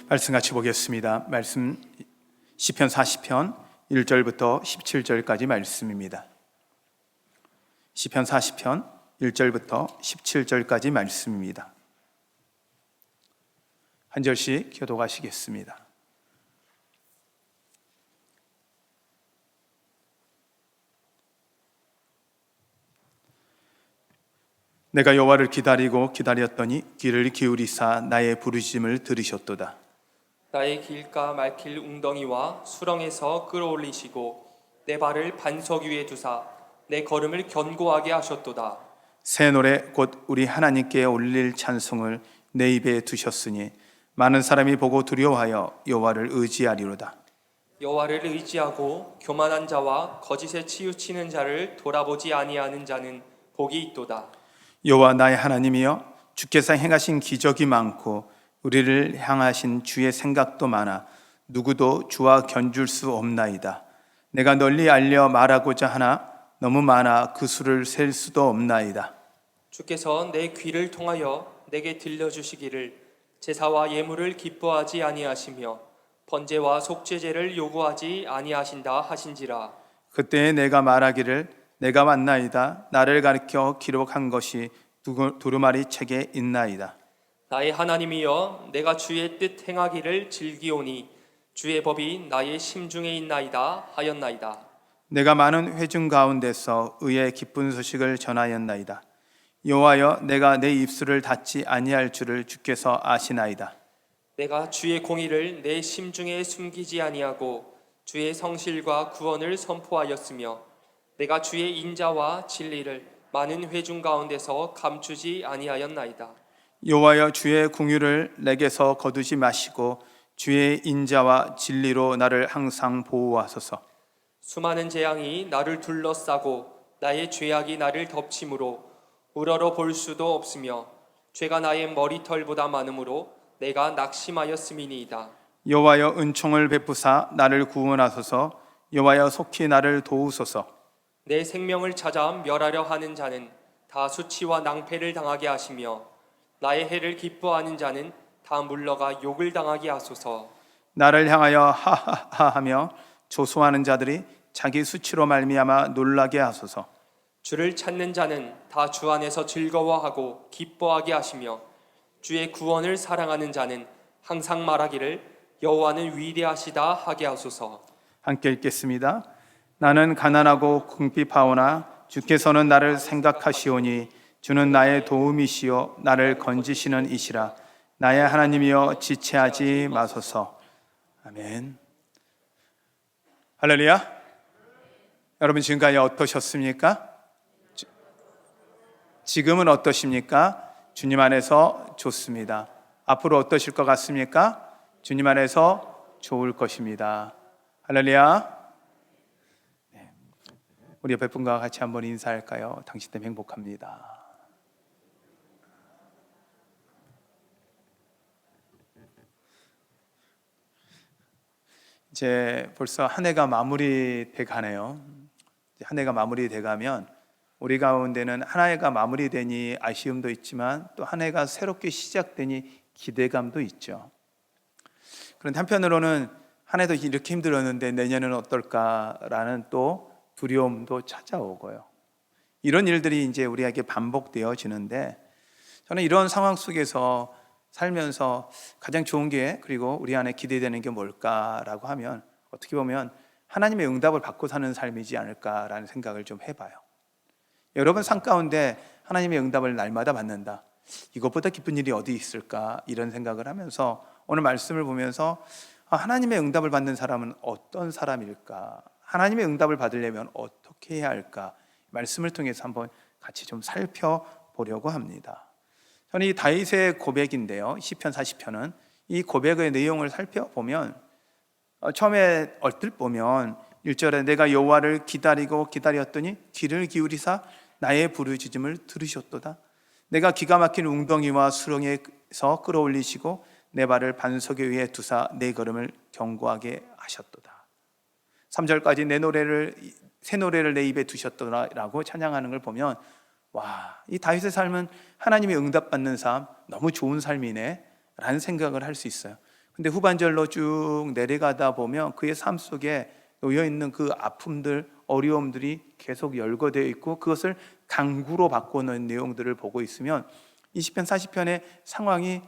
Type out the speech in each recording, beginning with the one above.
말씀 같이 보겠습니다. 말씀 시편 40편 1절부터 17절까지 말씀입니다. 시편 40편 1절부터 17절까지 말씀입니다. 한 절씩 교독하시겠습니다. 내가 여호와를 기다리고 기다렸더니 귀를 기울이사 나의 부르짖음을 들으셨도다. 나의 길가 막힐 웅덩이와 수렁에서 끌어올리시고 내 발을 반석 위에 두사 내 걸음을 견고하게 하셨도다. 새 노래 곧 우리 하나님께 올릴 찬송을 내 입에 두셨으니 많은 사람이 보고 두려워하여 여호와를 의지하리로다. 여호와를 의지하고 교만한 자와 거짓에 치우치는 자를 돌아보지 아니하는 자는 복이 있도다. 여호와 나의 하나님이여, 주께서 행하신 기적이 많고 우리를 향하신 주의 생각도 많아 누구도 주와 견줄 수 없나이다. 내가 널리 알려 말하고자 하나 너무 많아 그 수를 셀 수도 없나이다. 주께서 내 귀를 통하여 내게 들려주시기를 제사와 예물을 기뻐하지 아니하시며 번제와 속죄제를 요구하지 아니하신다 하신지라. 그때에 내가 말하기를 내가 왔나이다. 나를 가르쳐 기록한 것이 두루마리 책에 있나이다. 나의 하나님이여, 내가 주의 뜻 행하기를 즐기오니 주의 법이 나의 심중에 있나이다 하였나이다. 내가 많은 회중 가운데서 의의 기쁜 소식을 전하였나이다. 여호와여, 내가 내 입술을 닫지 아니할 줄을 주께서 아시나이다. 내가 주의 공의를 내 심중에 숨기지 아니하고 주의 성실과 구원을 선포하였으며 내가 주의 인자와 진리를 많은 회중 가운데서 감추지 아니하였나이다. 여호와여, 주의 궁유를 내게서 거두지 마시고 주의 인자와 진리로 나를 항상 보호하소서. 수많은 재앙이 나를 둘러싸고 나의 죄악이 나를 덮침으로 우러러 볼 수도 없으며 죄가 나의 머리털보다 많으므로 내가 낙심하였음이니이다. 여호와여, 은총을 베푸사 나를 구원하소서. 여호와여, 속히 나를 도우소서. 내 생명을 찾아 멸하려 하는 자는 다 수치와 낭패를 당하게 하시며 나의 해를 기뻐하는 자는 다 물러가 욕을 당하게 하소서. 나를 향하여 하하하 하며 조소하는 자들이 자기 수치로 말미암아 놀라게 하소서. 주를 찾는 자는 다 주 안에서 즐거워하고 기뻐하게 하시며 주의 구원을 사랑하는 자는 항상 말하기를 여호와는 위대하시다 하게 하소서. 함께 읽겠습니다. 나는 가난하고 궁핍하오나 주께서는 나를 생각하시오니 주는 나의 도움이시요 나를 건지시는 이시라. 나의 하나님이여, 지체하지 마소서. 아멘. 할렐루야. 여러분, 지금까지 어떠셨습니까? 지금은 어떠십니까? 주님 안에서 좋습니다. 앞으로 어떠실 것 같습니까? 주님 안에서 좋을 것입니다. 할렐루야. 네. 우리 옆에 분과 같이 한번 인사할까요? 당신 때문에 행복합니다. 이제 벌써 한 해가 마무리돼 가네요. 한 해가 마무리돼 가면 우리 가운데는 한 해가 마무리되니 아쉬움도 있지만 또 한 해가 새롭게 시작되니 기대감도 있죠. 그런데 한편으로는 한 해도 이렇게 힘들었는데 내년은 어떨까라는 또 두려움도 찾아오고요. 이런 일들이 이제 우리에게 반복되어지는데, 저는 이런 상황 속에서 살면서 가장 좋은 게, 그리고 우리 안에 기대되는 게 뭘까라고 하면 어떻게 보면 하나님의 응답을 받고 사는 삶이지 않을까라는 생각을 좀 해봐요. 여러분 삶 가운데 하나님의 응답을 날마다 받는다, 이것보다 기쁜 일이 어디 있을까, 이런 생각을 하면서 오늘 말씀을 보면서 하나님의 응답을 받는 사람은 어떤 사람일까, 하나님의 응답을 받으려면 어떻게 해야 할까, 말씀을 통해서 한번 같이 좀 살펴보려고 합니다. 저는 이 다윗의 고백인데요, 시편 40편은 이 고백의 내용을 살펴보면 처음에 얼핏 보면 1절에 내가 여호와를 기다리고 기다렸더니 귀를 기울이사 나의 부르짖음을 들으셨도다. 내가 기가 막힌 웅덩이와 수렁에서 끌어올리시고 내 발을 반석 위에 두사 내 걸음을 견고하게 하셨도다. 3절까지 새 노래를 내 입에 두셨도다라고 찬양하는 걸 보면, 와, 이 다윗의 삶은 하나님의 응답받는 삶, 너무 좋은 삶이네 라는 생각을 할 수 있어요. 근데 후반절로 쭉 내려가다 보면 그의 삶 속에 놓여 있는 그 아픔들, 어려움들이 계속 열거되어 있고 그것을 강구로 바꾸는 내용들을 보고 있으면 이 시편 40편의 상황이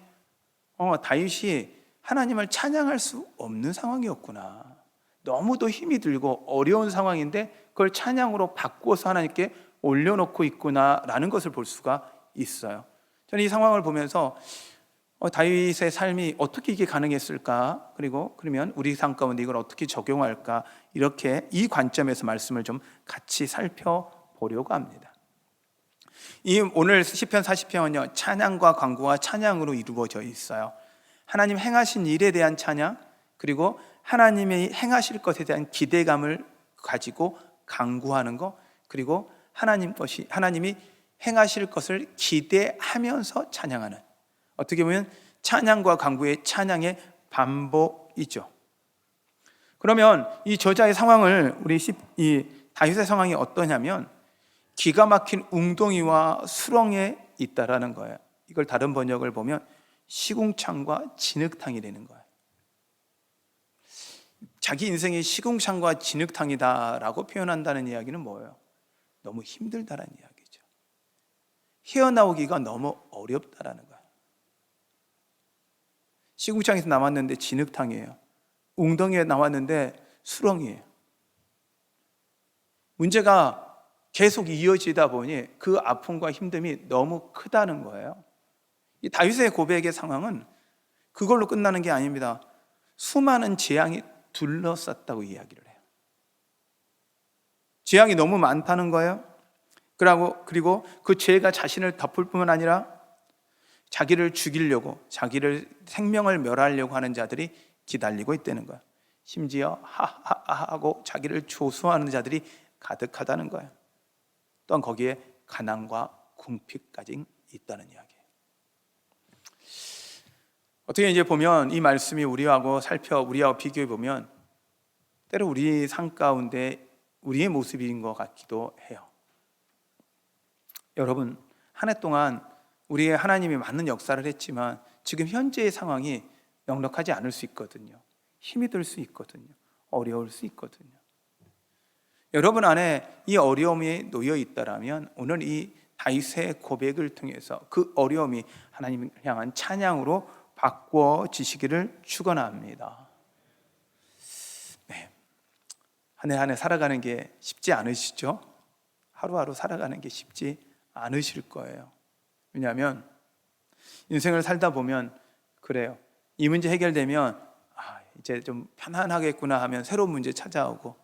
다윗이 하나님을 찬양할 수 없는 상황이었구나. 너무도 힘이 들고 어려운 상황인데 그걸 찬양으로 바꾸어서 하나님께 올려놓고 있구나라는 것을 볼 수가 있어요. 저는 이 상황을 보면서 다윗의 삶이 어떻게 이게 가능했을까? 그리고 그러면 우리 삶 가운데 이걸 어떻게 적용할까? 이렇게 이 관점에서 말씀을 좀 같이 살펴보려고 합니다. 이 오늘 시편 40편은요, 찬양과 광고와 찬양으로 이루어져 있어요. 하나님 행하신 일에 대한 찬양, 그리고 하나님의 행하실 것에 대한 기대감을 가지고 강구하는 것, 그리고 하나님이 행하실 것을 기대하면서 찬양하는, 어떻게 보면 찬양과 강구의 찬양의 반복이죠. 그러면 이 저자의 상황을 이 다윗의 상황이 어떠냐면 기가 막힌 웅덩이와 수렁에 있다라는 거예요. 이걸 다른 번역을 보면 시궁창과 진흙탕이라는 거예요. 자기 인생이 시궁창과 진흙탕이다라고 표현한다는 이야기는 뭐예요? 너무 힘들다라는 이야기죠. 헤어나오기가 너무 어렵다라는 거예요. 시궁창에서 나왔는데 진흙탕이에요. 웅덩이에 나왔는데 수렁이에요. 문제가 계속 이어지다 보니 그 아픔과 힘듦이 너무 크다는 거예요. 이 다윗의 고백의 상황은 그걸로 끝나는 게 아닙니다. 수많은 재앙이 둘러쌌다고 이야기를 해요. 재앙이 너무 많다는 거예요. 그리고 그 죄가 자신을 덮을 뿐만 아니라 자기를 죽이려고, 자기를 생명을 멸하려고 하는 자들이 기다리고 있다는 거예요. 심지어 하하하고 자기를 조소하는 자들이 가득하다는 거예요. 또한 거기에 가난과 궁핍까지 있다는 이야기예요. 어떻게 이제 보면 이 말씀이 우리하고 비교해 보면 때로 우리 삶 가운데 우리의 모습인 것 같기도 해요. 여러분, 한 해 동안 우리의 하나님이 많은 역사를 했지만 지금 현재의 상황이 넉넉하지 않을 수 있거든요. 힘이 들 수 있거든요. 어려울 수 있거든요. 여러분 안에 이 어려움이 놓여 있다라면 오늘 이 다윗의 고백을 통해서 그 어려움이 하나님을 향한 찬양으로 바꿔지시기를 축원합니다. 네. 한 해 한 해 살아가는 게 쉽지 않으시죠? 하루하루 살아가는 게 쉽지 않으실 거예요. 왜냐하면 인생을 살다 보면 그래요. 이 문제 해결되면 이제 좀 편안하겠구나 하면 새로운 문제 찾아오고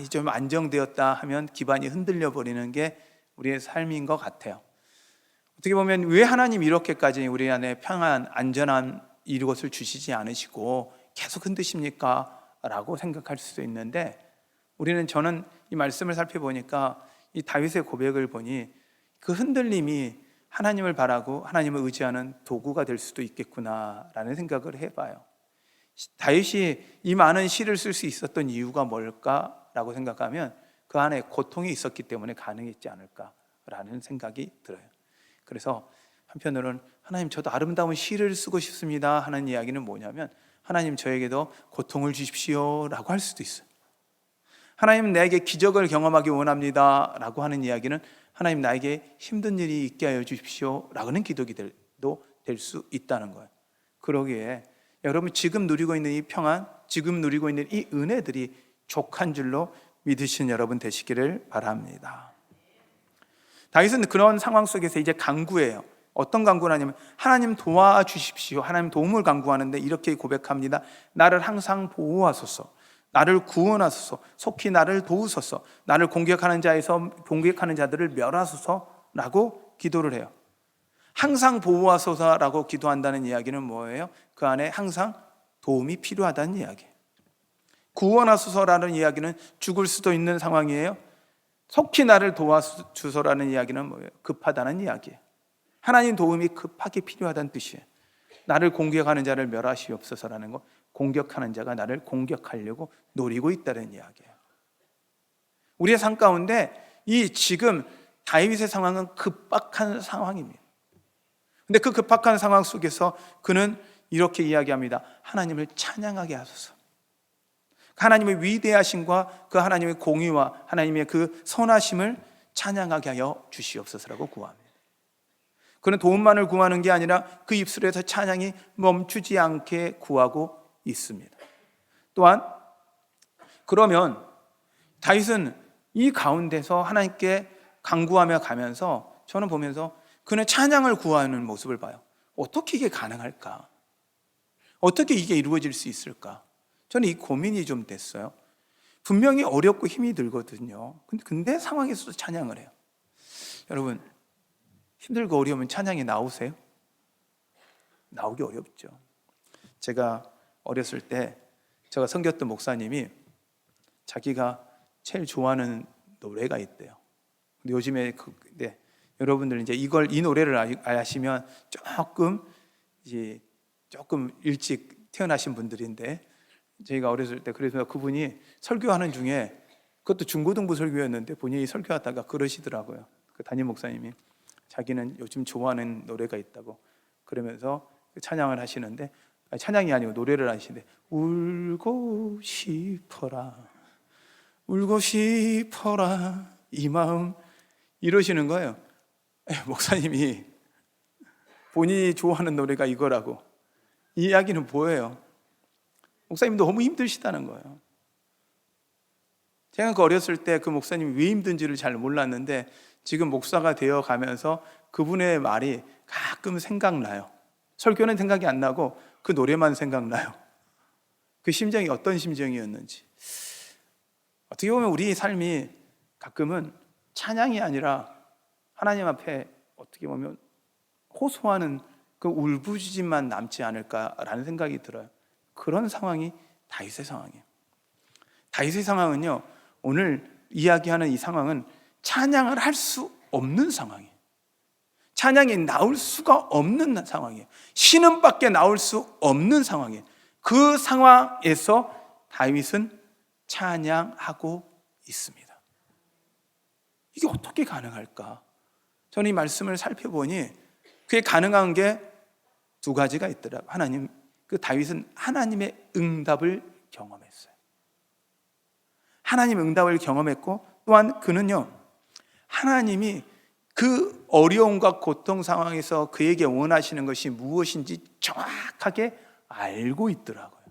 이제 좀 안정되었다 하면 기반이 흔들려 버리는 게 우리의 삶인 것 같아요. 어떻게 보면 왜 하나님 이렇게까지 우리 안에 평안, 안전한 이것을 주시지 않으시고 계속 흔드십니까? 라고 생각할 수도 있는데 저는 이 말씀을 살펴보니까 이 다윗의 고백을 보니 그 흔들림이 하나님을 바라고 하나님을 의지하는 도구가 될 수도 있겠구나라는 생각을 해봐요. 다윗이 이 많은 시를 쓸 수 있었던 이유가 뭘까라고 생각하면 그 안에 고통이 있었기 때문에 가능했지 않을까라는 생각이 들어요. 그래서 한편으로는 하나님 저도 아름다운 시를 쓰고 싶습니다 하는 이야기는 뭐냐면 하나님 저에게도 고통을 주십시오 라고 할 수도 있어요. 하나님 나에게 기적을 경험하기 원합니다 라고 하는 이야기는 하나님 나에게 힘든 일이 있게 하여 주십시오 라고는 기도도 될 수 있다는 거예요. 그러기에 여러분 지금 누리고 있는 이 평안, 지금 누리고 있는 이 은혜들이 족한 줄로 믿으시는 여러분 되시기를 바랍니다. 다윗은 그런 상황 속에서 이제 간구해요. 어떤 간구를 하냐면 하나님 도와주십시오. 하나님 도움을 간구하는데 이렇게 고백합니다. 나를 항상 보호하소서. 나를 구원하소서. 속히 나를 도우소서. 나를 공격하는 자들을 멸하소서라고 기도를 해요. 항상 보호하소서라고 기도한다는 이야기는 뭐예요? 그 안에 항상 도움이 필요하다는 이야기예요. 구원하소서라는 이야기는 죽을 수도 있는 상황이에요. 속히 나를 도와주소서라는 이야기는 뭐예요? 급하다는 이야기예요. 하나님 도움이 급하게 필요하다는 뜻이에요. 나를 공격하는 자를 멸하시옵소서라는 거, 공격하는 자가 나를 공격하려고 노리고 있다는 이야기예요. 우리의 삶 가운데 이 지금 다윗의 상황은 급박한 상황입니다. 근데 그 급박한 상황 속에서 그는 이렇게 이야기합니다. 하나님을 찬양하게 하소서. 하나님의 위대하심과 그 하나님의 공의와 하나님의 그 선하심을 찬양하게 하여 주시옵소서라고 구합니다. 그는 도움만을 구하는 게 아니라 그 입술에서 찬양이 멈추지 않게 구하고 있습니다. 또한 그러면 다윗은 이 가운데서 하나님께 간구하며 가면서 저는 보면서 그는 찬양을 구하는 모습을 봐요. 어떻게 이게 가능할까? 어떻게 이게 이루어질 수 있을까? 저는 이 고민이 좀 됐어요. 분명히 어렵고 힘이 들거든요. 근데 상황에서도 찬양을 해요. 여러분, 힘들고 어려우면 찬양이 나오세요? 나오기 어렵죠. 제가 어렸을 때 제가 섬겼던 목사님이 자기가 제일 좋아하는 노래가 있대요. 근데 요즘에 여러분들 이제 이 노래를 아시면 조금 일찍 태어나신 분들인데, 저희가 어렸을 때 그래서 그분이 설교하는 중에, 그것도 중고등부 설교였는데 본인이 설교하다가 그러시더라고요. 그 담임 목사님이 자기는 요즘 좋아하는 노래가 있다고 그러면서 찬양을 하시는데, 찬양이 아니고 노래를 하시는데, 울고 싶어라 이 마음, 이러시는 거예요. 목사님이 본인이 좋아하는 노래가 이거라고. 이 이야기는 뭐예요? 목사님도 너무 힘드시다는 거예요. 제가 어렸을 때 그 목사님이 왜 힘든지를 잘 몰랐는데 지금 목사가 되어 가면서 그분의 말이 가끔 생각나요. 설교는 생각이 안 나고 그 노래만 생각나요. 그 심정이 어떤 심정이었는지. 어떻게 보면 우리 삶이 가끔은 찬양이 아니라 하나님 앞에 어떻게 보면 호소하는 그 울부짖음만 남지 않을까라는 생각이 들어요. 그런 상황이 다윗의 상황이에요. 다윗의 상황은요, 오늘 이야기하는 이 상황은 찬양을 할 수 없는 상황이에요. 찬양이 나올 수가 없는 상황이에요. 신음밖에 나올 수 없는 상황이에요. 그 상황에서 다윗은 찬양하고 있습니다. 이게 어떻게 가능할까? 저는 이 말씀을 살펴보니 그게 가능한 게 두 가지가 있더라고요. 다윗은 하나님의 응답을 경험했어요. 하나님의 응답을 경험했고, 또한 그는요, 하나님이 그 어려움과 고통 상황에서 그에게 원하시는 것이 무엇인지 정확하게 알고 있더라고요.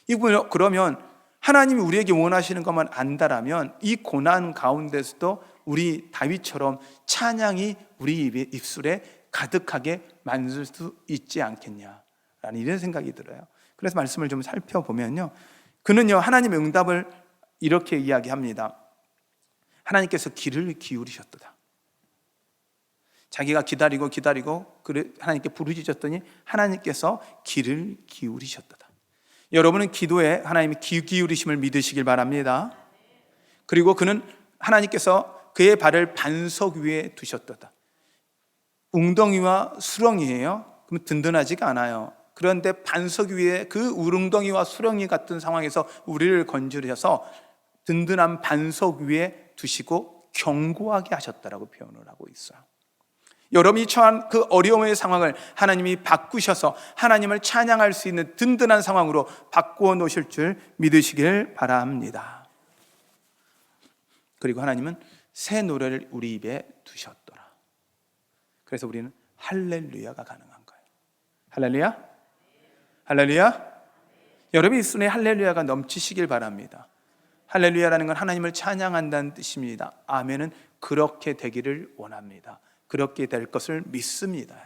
이분은 그러면 하나님이 우리에게 원하시는 것만 안다라면 이 고난 가운데서도 우리 다윗처럼 찬양이 우리 입술에 가득하게 만들 수 있지 않겠냐라는 이런 생각이 들어요. 그래서 말씀을 좀 살펴보면요, 그는요 하나님의 응답을 이렇게 이야기합니다. 하나님께서 귀를 기울이셨도다. 자기가 기다리고 하나님께 부르짖었더니 하나님께서 귀를 기울이셨도다. 여러분은 기도에 하나님의 귀 기울이심을 믿으시길 바랍니다. 그리고 그는 하나님께서 그의 발을 반석 위에 두셨도다. 웅덩이와 수렁이에요. 그럼 든든하지가 않아요. 그런데 반석 위에 그 우릉덩이와 수렁이 같은 상황에서 우리를 건지셔서 든든한 반석 위에 두시고 견고하게 하셨다라고 표현을 하고 있어요. 여러분이 처한 그 어려움의 상황을 하나님이 바꾸셔서 하나님을 찬양할 수 있는 든든한 상황으로 바꾸어 놓으실 줄 믿으시길 바랍니다. 그리고 하나님은 새 노래를 우리 입에 두셨더라. 그래서 우리는 할렐루야가 가능한 거예요. 할렐루야? 할렐루야? 여러분 입술에 할렐루야가 넘치시길 바랍니다. 할렐루야라는 건 하나님을 찬양한다는 뜻입니다. 아멘은 그렇게 되기를 원합니다. 그렇게 될 것을 믿습니다.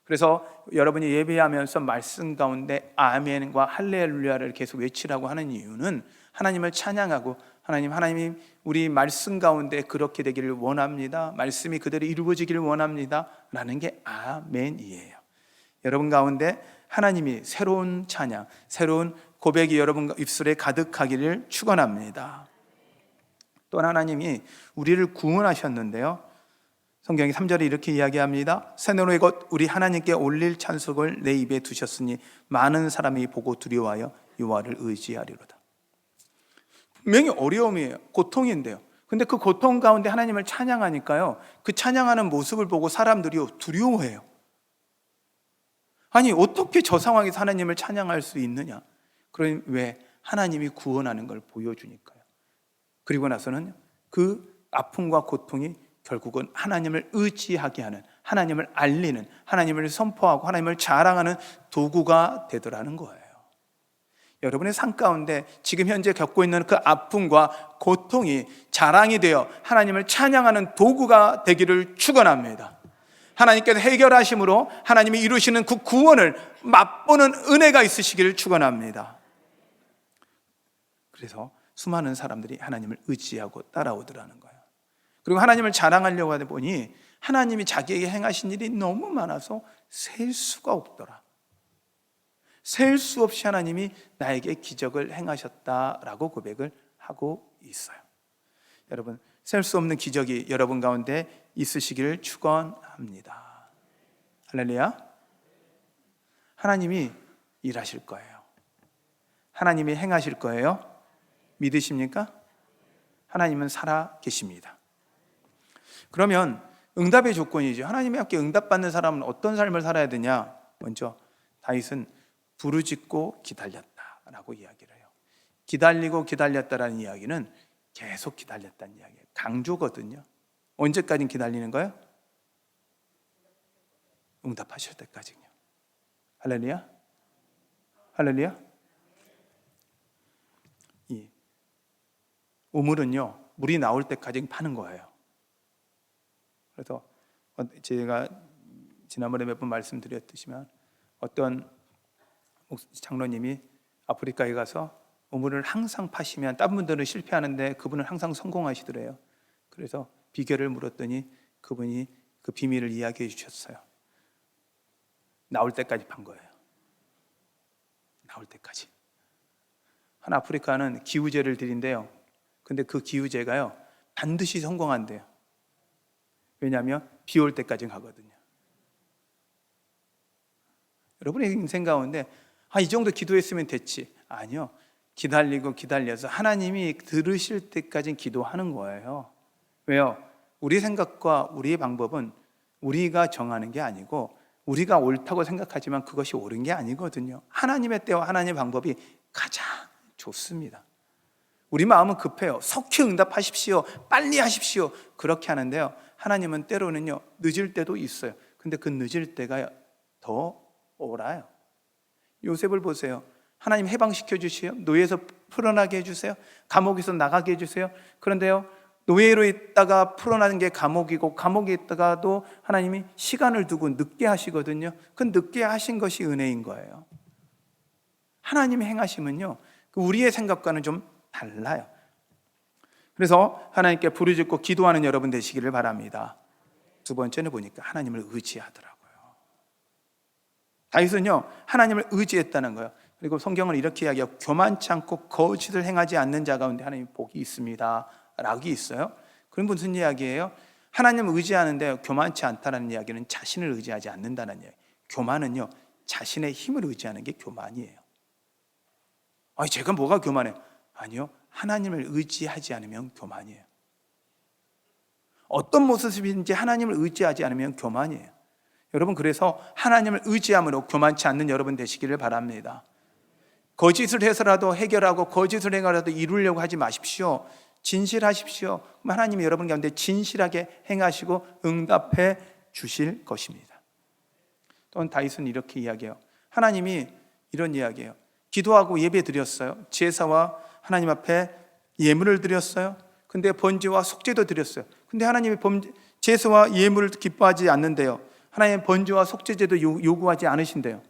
그래서 여러분이 예배하면서 말씀 가운데 아멘과 할렐루야를 계속 외치라고 하는 이유는 하나님을 찬양하고 하나님 우리 말씀 가운데 그렇게 되기를 원합니다. 말씀이 그대로 이루어지기를 원합니다. 라는 게 아멘이에요. 여러분 가운데 하나님이 새로운 찬양, 새로운 고백이 여러분 입술에 가득하기를 축원합니다. 또한 하나님이 우리를 구원하셨는데요, 성경이 3절에 이렇게 이야기합니다. 새 노래 곧 우리 하나님께 올릴 찬송을 내 입에 두셨으니 많은 사람이 보고 두려워하여 여호와를 의지하리로다. 분명히 어려움이에요. 고통인데요. 근데 그 고통 가운데 하나님을 찬양하니까요, 그 찬양하는 모습을 보고 사람들이 두려워해요. 아니 어떻게 저 상황에서 하나님을 찬양할 수 있느냐? 그럼 왜? 하나님이 구원하는 걸 보여주니까요. 그리고 나서는 그 아픔과 고통이 결국은 하나님을 의지하게 하는, 하나님을 알리는, 하나님을 선포하고 하나님을 자랑하는 도구가 되더라는 거예요. 여러분의 삶 가운데 지금 현재 겪고 있는 그 아픔과 고통이 자랑이 되어 하나님을 찬양하는 도구가 되기를 축원합니다. 하나님께서 해결하심으로 하나님이 이루시는 그 구원을 맛보는 은혜가 있으시기를 축원합니다. 그래서 수많은 사람들이 하나님을 의지하고 따라오더라는 거예요. 그리고 하나님을 자랑하려고 하다 보니 하나님이 자기에게 행하신 일이 너무 많아서 셀 수가 없더라. 셀 수 없이 하나님이 나에게 기적을 행하셨다라고 고백을 하고 있어요. 여러분, 셀 수 없는 기적이 여러분 가운데 있으시기를 축원합니다. 할렐루야. 하나님이 일하실 거예요. 하나님이 행하실 거예요. 믿으십니까? 하나님은 살아 계십니다. 그러면 응답의 조건이죠. 하나님의 함께 응답받는 사람은 어떤 삶을 살아야 되냐? 먼저 다윗은 부르짖고 기다렸다라고 이야기를 해요. 기다리고 기다렸다라는 이야기는 계속 기다렸다는 이야기예요. 강조거든요. 언제까지 기다리는 거예요? 응답하실 때까지요. 할렐루야. 할렐루야. 이 우물은요, 물이 나올 때까지 파는 거예요. 그래서 제가 지난번에 몇 번 말씀드렸듯이면 어떤 장로님이 아프리카에 가서 우물을 항상 파시면 다른 분들은 실패하는데 그분은 항상 성공하시더래요. 그래서 비결을 물었더니 그분이 그 비밀을 이야기해 주셨어요. 나올 때까지 판 거예요. 나올 때까지. 한 아프리카는 기우제를 드린대요. 근데 그 기우제가요, 반드시 성공한대요. 왜냐하면 비 올 때까지 가거든요. 여러분의 인생 가운데 이 정도 기도했으면 됐지. 아니요. 기다리고 기다려서 하나님이 들으실 때까지 기도하는 거예요. 왜요? 우리 생각과 우리의 방법은 우리가 정하는 게 아니고 우리가 옳다고 생각하지만 그것이 옳은 게 아니거든요. 하나님의 때와 하나님의 방법이 가장 좋습니다. 우리 마음은 급해요. 속히 응답하십시오. 빨리 하십시오. 그렇게 하는데요, 하나님은 때로는요, 늦을 때도 있어요. 근데 그 늦을 때가 더 옳아요. 요셉을 보세요. 하나님 해방시켜 주시요, 노예에서 풀어나게 해주세요, 감옥에서 나가게 해주세요. 그런데요, 노예로 있다가 풀어나는 게 감옥이고 감옥에 있다가도 하나님이 시간을 두고 늦게 하시거든요. 그 늦게 하신 것이 은혜인 거예요. 하나님의 행하심은요, 우리의 생각과는 좀 달라요. 그래서 하나님께 부르짖고 기도하는 여러분 되시기를 바랍니다. 두 번째는 보니까 하나님을 의지하더라고요. 다윗은요, 하나님을 의지했다는 거예요. 그리고 성경은 이렇게 이야기해요. 교만치 않고 거짓을 행하지 않는 자 가운데 하나님 복이 있습니다 라고 있어요. 그럼 무슨 이야기예요? 하나님을 의지하는데 교만치 않다는 이야기는 자신을 의지하지 않는다는 이야기예요. 교만은요, 자신의 힘을 의지하는 게 교만이에요. 제가 뭐가 교만해요? 아니요, 하나님을 의지하지 않으면 교만이에요. 어떤 모습인지 하나님을 의지하지 않으면 교만이에요. 여러분, 그래서 하나님을 의지함으로 교만치 않는 여러분 되시기를 바랍니다. 거짓을 해서라도 해결하고 거짓을 해서라도 이루려고 하지 마십시오. 진실하십시오. 그럼 하나님이 여러분 가운데 진실하게 행하시고 응답해 주실 것입니다. 또한 다윗은 이렇게 이야기해요. 하나님이 이런 이야기해요. 기도하고 예배 드렸어요. 제사와 하나님 앞에 예물을 드렸어요. 근데 번제와 속죄도 드렸어요. 근데 하나님이 제사와 예물을 기뻐하지 않는데요, 하나님 번제와 속죄제도 요구하지 않으신대요.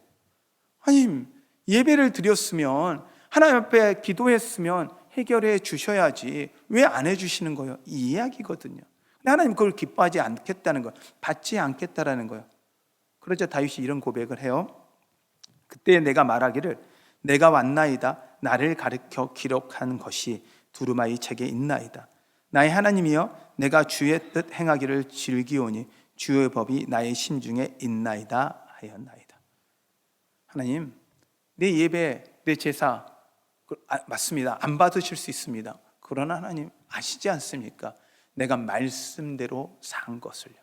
하나님, 예배를 드렸으면, 하나님 앞에 기도했으면 해결해 주셔야지 왜 안 해주시는 거예요? 이 이야기거든요. 근데 하나님 그걸 기뻐하지 않겠다는 거예요. 받지 않겠다라는 거예요. 그러자 다윗이 이런 고백을 해요. 그때 내가 말하기를 내가 왔나이다. 나를 가르쳐 기록한 것이 두루마리 책에 있나이다. 나의 하나님이여, 내가 주의 뜻 행하기를 즐기오니 주의 법이 나의 심중에 있나이다 하였나이다. 하나님, 내 예배, 내 제사 맞습니다. 안 받으실 수 있습니다. 그러나 하나님 아시지 않습니까? 내가 말씀대로 산 것을요.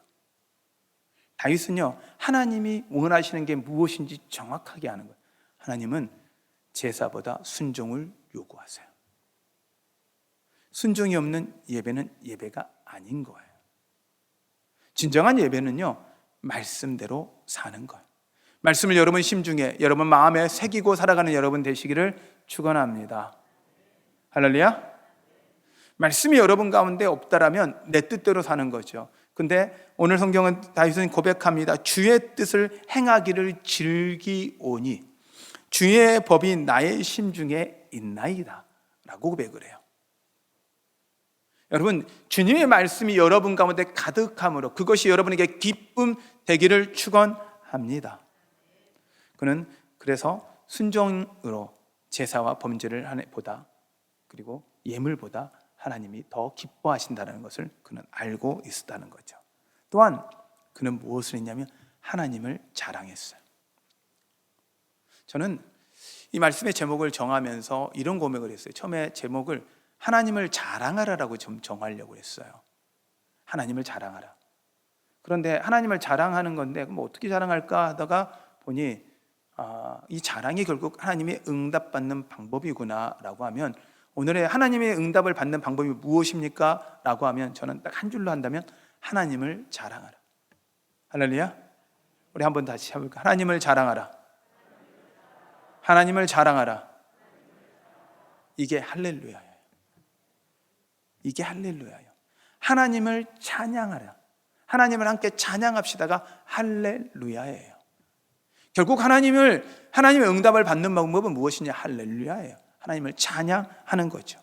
다윗은요, 하나님이 원하시는 게 무엇인지 정확하게 아는 거예요. 하나님은 제사보다 순종을 요구하세요. 순종이 없는 예배는 예배가 아닌 거예요. 진정한 예배는요, 말씀대로 사는 거예요. 말씀을 여러분 심중에, 여러분 마음에 새기고 살아가는 여러분 되시기를 축원합니다. 할렐루야. 말씀이 여러분 가운데 없다라면 내 뜻대로 사는 거죠. 근데 오늘 성경은 다윗은 고백합니다. 주의 뜻을 행하기를 즐기오니 주의 법이 나의 심중에 있나이다 라고 고백을 해요. 여러분, 주님의 말씀이 여러분 가운데 가득함으로 그것이 여러분에게 기쁨 되기를 축원합니다. 그는 그래서 순종으로 제사와 범죄를 보다, 그리고 예물보다 하나님이 더 기뻐하신다는 것을 그는 알고 있었다는 거죠. 또한 그는 무엇을 했냐면 하나님을 자랑했어요. 저는 이 말씀의 제목을 정하면서 이런 고백을 했어요. 처음에 제목을 하나님을 자랑하라라고 좀 정하려고 했어요. 하나님을 자랑하라. 그런데 하나님을 자랑하는 건데 그럼 어떻게 자랑할까 하다가 보니 이 자랑이 결국 하나님의 응답받는 방법이구나 라고 하면, 오늘의 하나님의 응답을 받는 방법이 무엇입니까? 라고 하면 저는 딱 한 줄로 한다면 하나님을 자랑하라. 할렐루야. 우리 한번 다시 해볼까요? 하나님을 자랑하라. 하나님을 자랑하라. 이게 할렐루야예요. 이게 할렐루야예요. 하나님을 찬양하라. 하나님을 함께 찬양합시다가 할렐루야예요. 결국 하나님의 응답을 받는 방법은 무엇이냐? 할렐루야예요. 하나님을 찬양하는 거죠.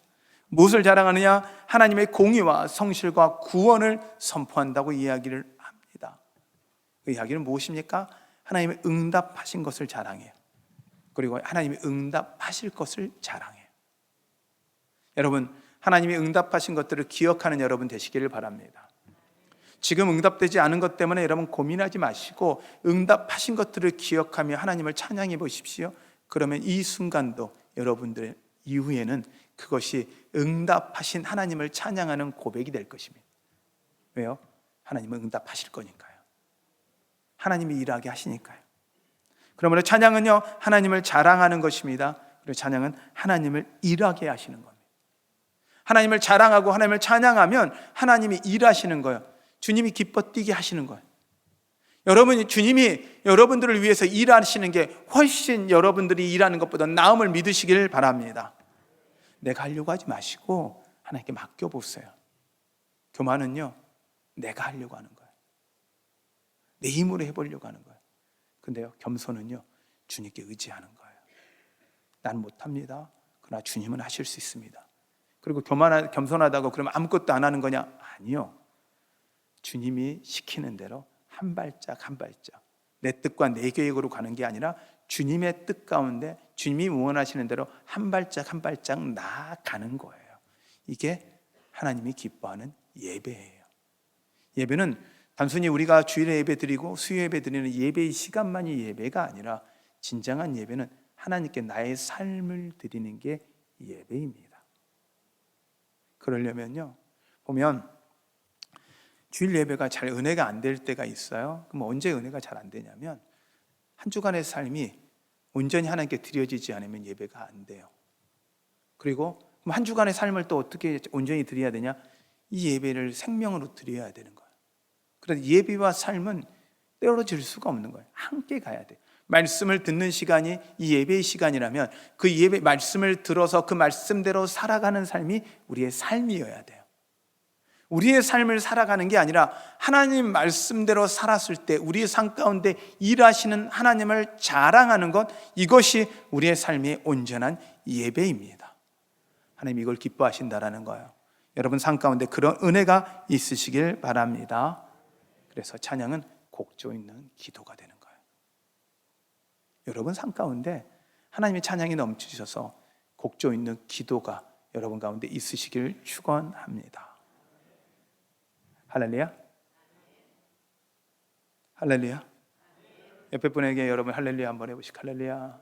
무엇을 자랑하느냐? 하나님의 공의와 성실과 구원을 선포한다고 이야기를 합니다. 그 이야기는 무엇입니까? 하나님의 응답하신 것을 자랑해요. 그리고 하나님의 응답하실 것을 자랑해요. 여러분, 하나님이 응답하신 것들을 기억하는 여러분 되시기를 바랍니다. 지금 응답되지 않은 것 때문에 여러분 고민하지 마시고 응답하신 것들을 기억하며 하나님을 찬양해 보십시오. 그러면 이 순간도 여러분들의 이후에는 그것이 응답하신 하나님을 찬양하는 고백이 될 것입니다. 왜요? 하나님은 응답하실 거니까요. 하나님이 일하게 하시니까요. 그러므로 찬양은요, 하나님을 자랑하는 것입니다. 그리고 찬양은 하나님을 일하게 하시는 겁니다. 하나님을 자랑하고 하나님을 찬양하면 하나님이 일하시는 거예요. 주님이 기뻐 뛰게 하시는 거예요. 주님이 여러분들을 위해서 일하시는 게 훨씬 여러분들이 일하는 것보다 나음을 믿으시길 바랍니다. 내가 하려고 하지 마시고 하나님께 맡겨보세요. 교만은요, 내가 하려고 하는 거예요. 내 힘으로 해보려고 하는 거예요. 근데요, 겸손은요, 주님께 의지하는 거예요. 난 못합니다. 그러나 주님은 하실 수 있습니다. 그리고 겸손하다고 그러면 아무것도 안 하는 거냐? 아니요. 주님이 시키는 대로 한 발짝 한 발짝, 내 뜻과 내 계획으로 가는 게 아니라 주님의 뜻 가운데 주님이 원하시는 대로 한 발짝 한 발짝 나아가는 거예요. 이게 하나님이 기뻐하는 예배예요. 예배는 단순히 우리가 주일에 예배 드리고 수요 예배 드리는 예배의 시간만이 예배가 아니라 진정한 예배는 하나님께 나의 삶을 드리는 게 예배입니다. 그러려면요, 보면 주일 예배가 잘 은혜가 안 될 때가 있어요. 그럼 언제 은혜가 잘 안 되냐면 한 주간의 삶이 온전히 하나님께 드려지지 않으면 예배가 안 돼요. 그리고 그럼 한 주간의 삶을 또 어떻게 온전히 드려야 되냐? 이 예배를 생명으로 드려야 되는 거예요. 그래서 예배와 삶은 떨어질 수가 없는 거예요. 함께 가야 돼요. 말씀을 듣는 시간이 이 예배의 시간이라면 그 예배 말씀을 들어서 그 말씀대로 살아가는 삶이 우리의 삶이어야 돼요. 우리의 삶을 살아가는 게 아니라 하나님 말씀대로 살았을 때 우리의 삶 가운데 일하시는 하나님을 자랑하는 것, 이것이 우리의 삶의 온전한 예배입니다. 하나님 이걸 기뻐하신다라는 거예요. 여러분 삶 가운데 그런 은혜가 있으시길 바랍니다. 그래서 찬양은 곡조 있는 기도가 되는 거예요. 여러분 삶 가운데 하나님의 찬양이 넘치셔서 곡조 있는 기도가 여러분 가운데 있으시길 축원합니다. 할렐루야. 할렐루야. 옆에 분에게 여러분 할렐루야 한번 해보시고 할렐루야.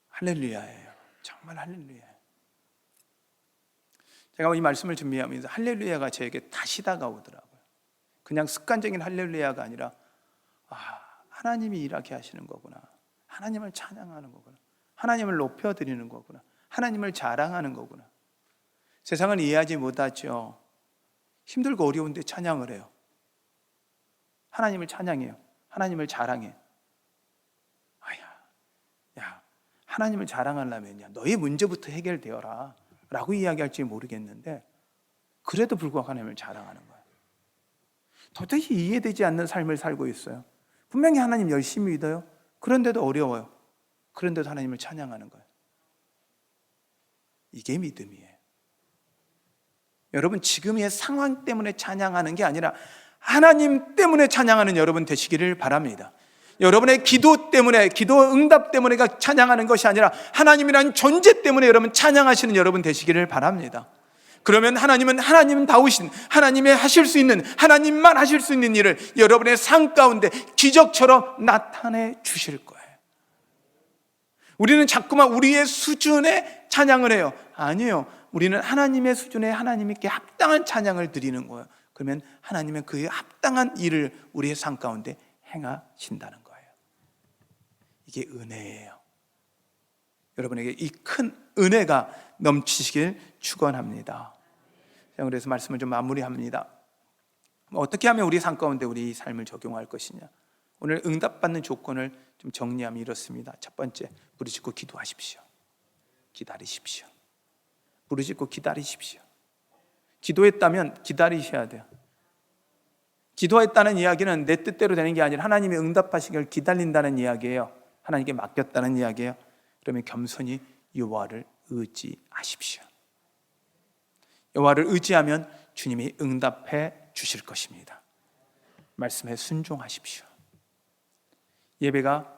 할렐루야예요. 정말 할렐루야. 제가 이 말씀을 준비하면서 할렐루야가 저에게 다시 다가오더라고요. 그냥 습관적인 할렐루야가 아니라 하나님이 일하게 하시는 거구나, 하나님을 찬양하는 거구나, 하나님을 높여드리는 거구나, 하나님을 자랑하는 거구나. 세상은 이해하지 못하죠. 힘들고 어려운데 찬양을 해요. 하나님을 찬양해요. 하나님을 자랑해요. 하나님을 자랑하려면 너의 문제부터 해결되어라 라고 이야기할지 모르겠는데, 그래도 불구하고 하나님을 자랑하는 거예요. 도저히 이해되지 않는 삶을 살고 있어요. 분명히 하나님 열심히 믿어요. 그런데도 어려워요. 그런데도 하나님을 찬양하는 거예요. 이게 믿음이에요. 여러분, 지금의 상황 때문에 찬양하는 게 아니라 하나님 때문에 찬양하는 여러분 되시기를 바랍니다. 여러분의 기도 때문에, 기도 응답 때문에가 찬양하는 것이 아니라 하나님이라는 존재 때문에 여러분 찬양하시는 여러분 되시기를 바랍니다. 그러면 하나님은 하나님다우신, 하나님의 하실 수 있는, 하나님만 하실 수 있는 일을 여러분의 삶 가운데 기적처럼 나타내 주실 거예요. 우리는 자꾸만 우리의 수준에 찬양을 해요. 아니에요. 우리는 하나님의 수준에 하나님께 합당한 찬양을 드리는 거예요. 그러면 하나님은 그에 합당한 일을 우리의 삶 가운데 행하신다는 거예요. 이게 은혜예요. 여러분에게 이 큰 은혜가 넘치시길 축원합니다. 그래서 말씀을 좀 마무리합니다. 어떻게 하면 우리 삶 가운데 우리 삶을 적용할 것이냐. 오늘 응답받는 조건을 좀 정리하면 이렇습니다. 첫 번째, 부르짖고 기도하십시오. 기다리십시오. 부르짖고 기다리십시오. 기도했다면 기다리셔야 돼요. 기도했다는 이야기는 내 뜻대로 되는 게 아니라 하나님이 응답하시길 기다린다는 이야기예요. 하나님께 맡겼다는 이야기예요. 그러면 겸손히 여호와를 의지하십시오. 여호와를 의지하면 주님이 응답해 주실 것입니다. 말씀에 순종하십시오. 예배가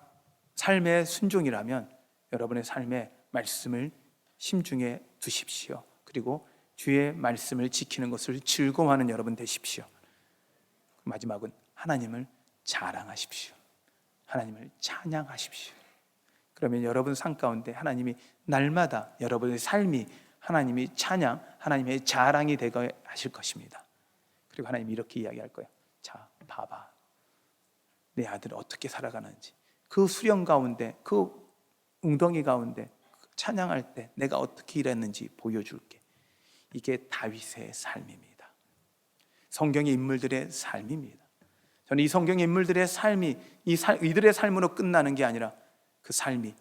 삶의 순종이라면 여러분의 삶에 말씀을 심중에 두십시오. 그리고 주의 말씀을 지키는 것을 즐거워하는 여러분 되십시오. 마지막은 하나님을 자랑하십시오. 하나님을 찬양하십시오. 그러면 여러분 삶 가운데 하나님이 날마다 여러분의 삶이 하나님이 찬양, 하나님의 자랑이 되게 하실 것입니다. 그리고 하나님이 이렇게 이야기할 거예요. 자, 봐봐. 내 아들은 어떻게 살아가는지. 그 수령 가운데, 그 웅덩이 가운데 찬양할 때 내가 어떻게 일했는지 보여줄게. 이게 다윗의 삶입니다. 성경의 인물들의 삶입니다. 저는 이 성경의 인물들의 삶이 이들의 삶으로 끝나는 게 아니라 그 삶이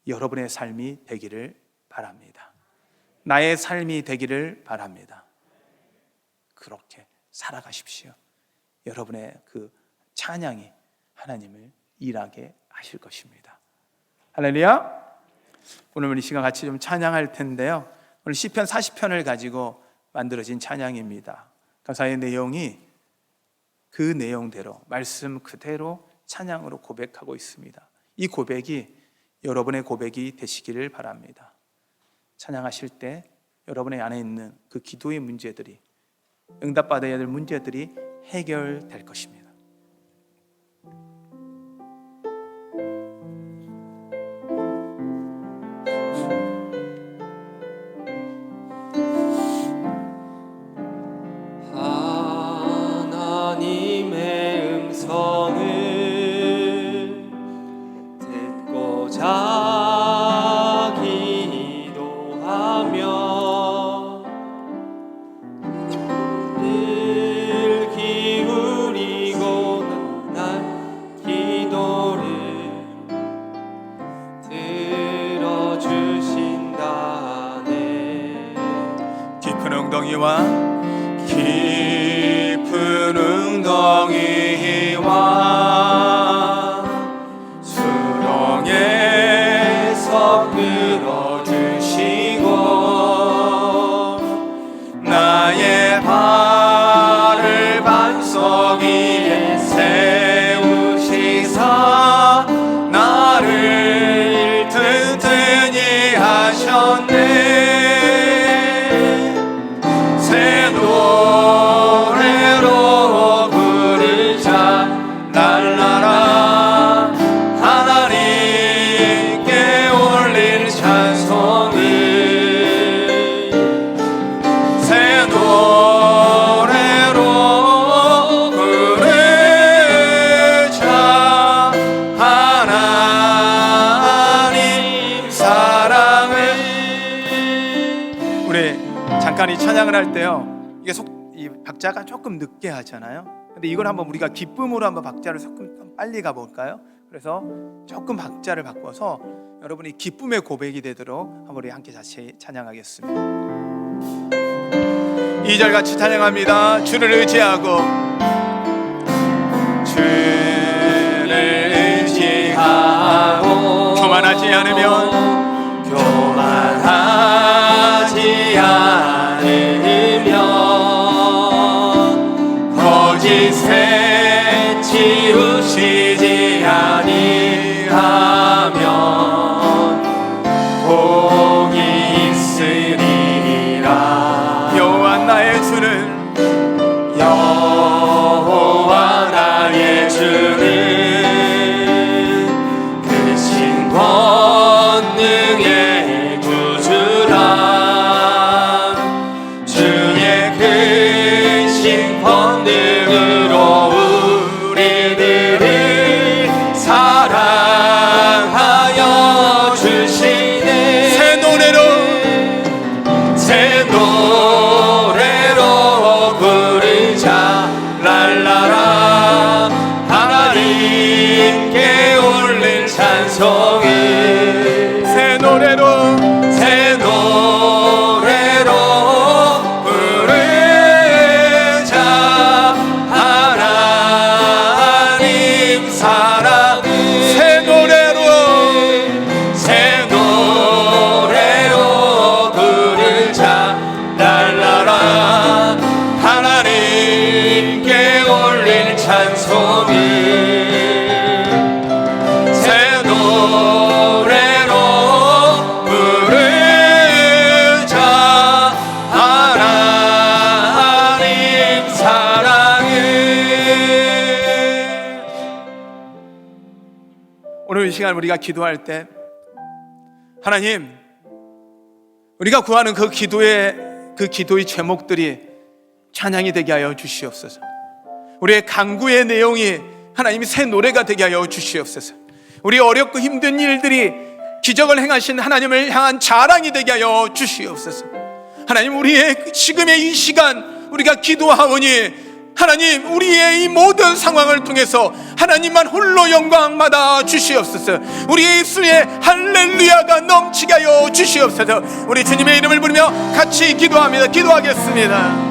여러분의 삶이 되기를 바랍니다. 나의 삶이 되기를 바랍니다. 그렇게 살아가십시오. 여러분의 그 찬양이 하나님을 일하게 하실 것입니다. 할렐루야. 오늘 우리 시간 같이 좀 찬양할 텐데요. 오늘 시편 40편을 가지고 만들어진 찬양입니다. 가사의 내용이 그 내용대로 말씀 그대로 찬양으로 고백하고 있습니다. 이 고백이 여러분의 고백이 되시기를 바랍니다. 찬양하실 때 여러분의 안에 있는 그 기도의 문제들이, 응답받아야 될 문제들이 해결될 것입니다. 하나님의 음성을 듣고자 깊은 웅덩이와 수렁에서 끌어주시고 나의 발을 반석 위에 세우시사 나를 튼튼히 하셨네. 노래로 부르자 우리 잠깐 이 찬양을 할 때요, 이게 이 박자가 조금 늦게 하잖아요. 근데 이걸 한번 우리가 기쁨으로 한번 박자를 조금 빨리 가볼까요? 그래서 조금 박자를 바꿔서 여러분이 기쁨의 고백이 되도록 한번 우리 함께 같이 찬양하겠습니다. 2절 같이 찬양합니다. 주를 의지하고, 주를 의지하고 교만하지 않으면, 교만하지 않으면 거짓에 치우치지 아니하면 복이 있으리라. 여호와 나의 주는, 여호와 나의 주는 크신 권능의 구주라. 주의 크신 권능으로 우리들을 사랑하여 주시네. 새 노래로 부르자 랄라라. 하나님께 올릴 찬송을 새 노래로 부르자. 하나님 사랑을 새 노래로 부르자 랄라라. 하나님께 올릴 찬송을 새 노래로 부르자. 하나님 사랑을. 오늘 이 시간 우리가 기도할 때, 하나님, 우리가 구하는 그 기도의 제목들이 찬양이 되게 하여 주시옵소서. 우리의 간구의 내용이 하나님이 새 노래가 되게 하여 주시옵소서. 우리 어렵고 힘든 일들이 기적을 행하신 하나님을 향한 자랑이 되게 하여 주시옵소서. 하나님, 우리의 지금의 이 시간 우리가 기도하오니 하나님, 우리의 이 모든 상황을 통해서 하나님만 홀로 영광받아 주시옵소서. 우리의 입술에 할렐루야가 넘치게 하여 주시옵소서. 우리 주님의 이름을 부르며 같이 기도합니다. 기도하겠습니다.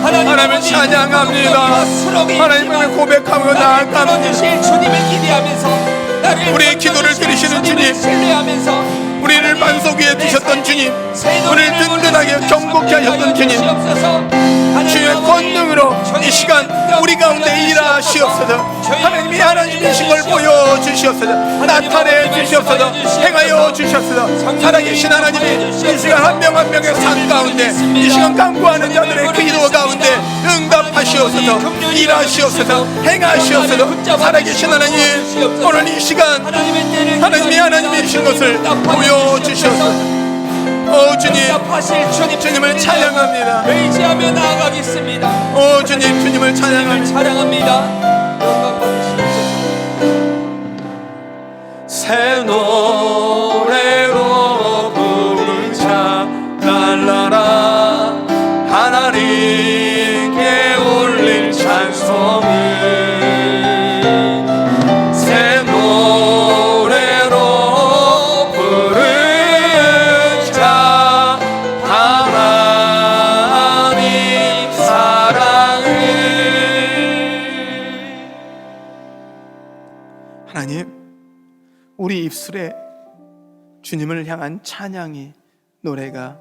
하나님을 찬양합니다. 하나님을 고백하며 나아갑니다. 주님을 기대하면서 우리의 기도를 들으시는 주님, 우리를 반석 위에 두셨던 주님, 우리를 든든하게 경고케 하셨던 주님, 주의 권능으로 이 시간 우리 가운데 일하시옵소서. 하나님이 하나님이신 걸 보여주시옵소서. 나타내 주시옵소서. 행하여 주시옵소서. 살아계신 하나님이 이 시간 한 명 한 명의 삶 가운데, 이 시간 간구하는 자들의 기도 가운데 응답하시옵소서. 일하시옵소서. 행하시옵소서. 살아계신 하나님, 오늘 이 시간 하나님이 하나님이신 것을 보여주시옵소서. 오 주님, 주님을 찬양합니다. 의지하며 나아가겠습니다. 오 주님, 주님을 찬양합니다. 찬양합니다. 영광 받으시옵소서. 새 노래로 부르자 날라라. 하나님께 올릴 찬송을 새 노래로 부르자. 하나님 사랑을. 하나님, 우리 입술에 주님을 향한 찬양이, 노래가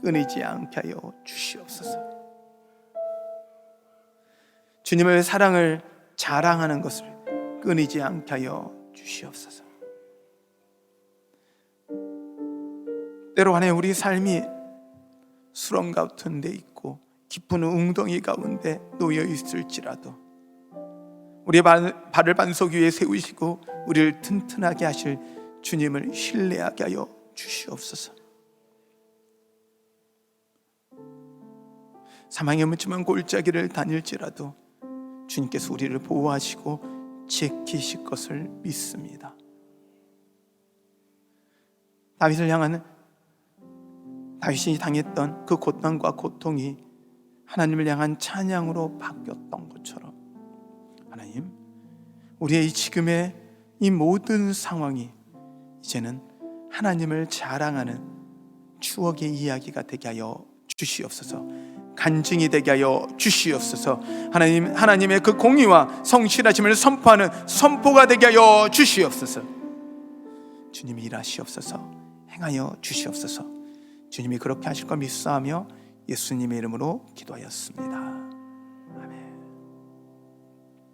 끊이지 않게 하여 주시옵소서. 주님의 사랑을 자랑하는 것을 끊이지 않게 하여 주시옵소서. 때로 하나님 우리 삶이 수렁 같은 데 있고 깊은 웅덩이 가운데 놓여 있을지라도 우리의 발을 반석 위에 세우시고 우리를 튼튼하게 하실 주님을 신뢰하게 하여 주시옵소서. 사망의 묻지만 골짜기를 다닐지라도 주님께서 우리를 보호하시고 지키실 것을 믿습니다. 다윗을 향한 다윗이 당했던 그 고난과 고통이 하나님을 향한 찬양으로 바뀌었던 것처럼 하나님, 우리의 지금의 이 모든 상황이 이제는 하나님을 자랑하는 추억의 이야기가 되게 하여 주시옵소서. 간증이 되게 하여 주시옵소서. 하나님의 그 공의와 성실하심을 선포하는 선포가 되게 하여 주시옵소서. 주님이 일하시옵소서. 행하여 주시옵소서. 주님이 그렇게 하실 걸 믿사하며 예수님의 이름으로 기도하였습니다. 아멘.